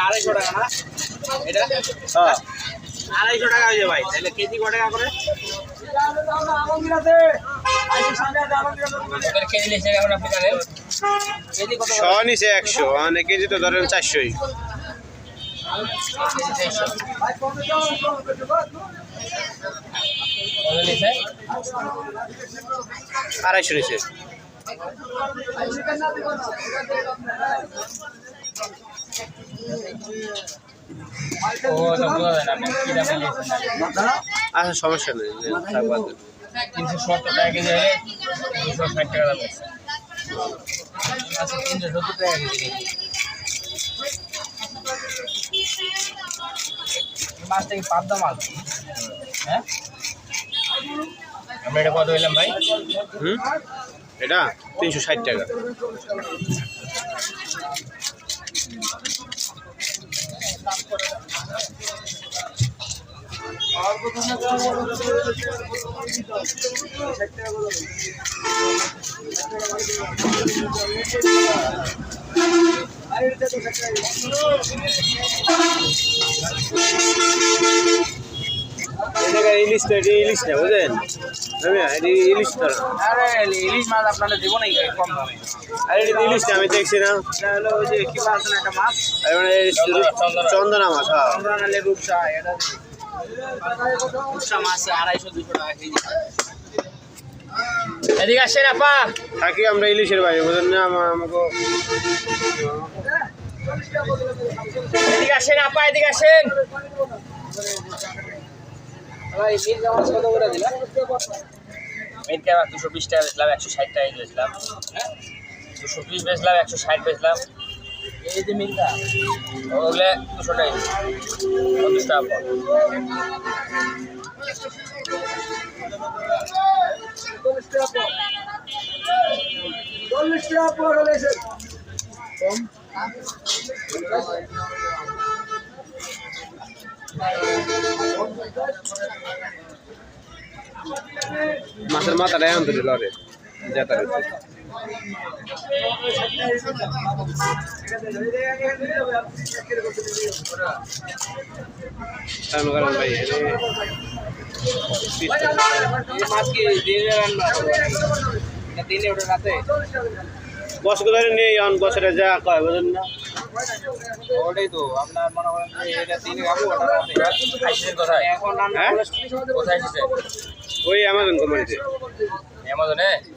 আড়াইশো টাকা না এটা? হ্যাঁ 250 টাকা হয়ে যায় ভাই। তাহলে কেজি কত টাকা করে? কেজি নিচ্ছে এখন আপনি জানেন? কেজি কত? 100 নিচে 100, মানে কেজি তো ধরেন 400ই। 250 নিচে। আচ্ছা সমস্যা নেই, 370 টাকা কেজি হলে 260 টাকা দাম আছে। আচ্ছা 370 টাকা কেজি। মাছটা কি পাবদা মাছ? হ্যাঁ আমরা এটা কত হইলাম ভাই? এটা 360 টাকা। ইলিশ তো, এটি ইলিশ না বুঝলেন, ইলিশ তো। আরে ইলিশ মাছ আপনারা দেবো নাকি কম দামে? আরে এটা ইলিশ না, আমি দেখছি না। এটা হলো ওই যে কি মাছ আছে না, একটা মাছ চন্দনা মাছ। হ্যাঁ চন্দনা লে রূপসা, এটা রূপসা মাছ 250-200 টাকা কেজি। এদিকে আসেন আপা। থাকি আমরা ইলিশের বাইরে, বুঝলেন না, আমাকে। এদিকে আসেন আপা, এদিকে আসেন। ভাই মির্গা মাছ কত করে দিলাম? মির্গা মাছ 220 টাকা বেচলাম, 160 টাকা বেচলাম। হ্যাঁ 220 বেচলাম, 160 বেচলাম। এই যে মির্গা ওগুলো 200 টাকা, 50 টাকা পর। 40 টাকা পর হলে কম। মাছের মাথাটাই আনতে দিল রে, যেটা ভাই মাছ কি দিনে রান্না দিনে ওটা রাতে বছর ধরে নেই, বছরে যা কয় বুঝলেন না। ওটাই তো আপনার মনে করেন যে এটা দিনে খাবো, ওটা রাতে আইসের কোথায় এখন রান্না কোথায় এসেছে? ওই অ্যামাজন কোম্পানিতে। অ্যামাজনে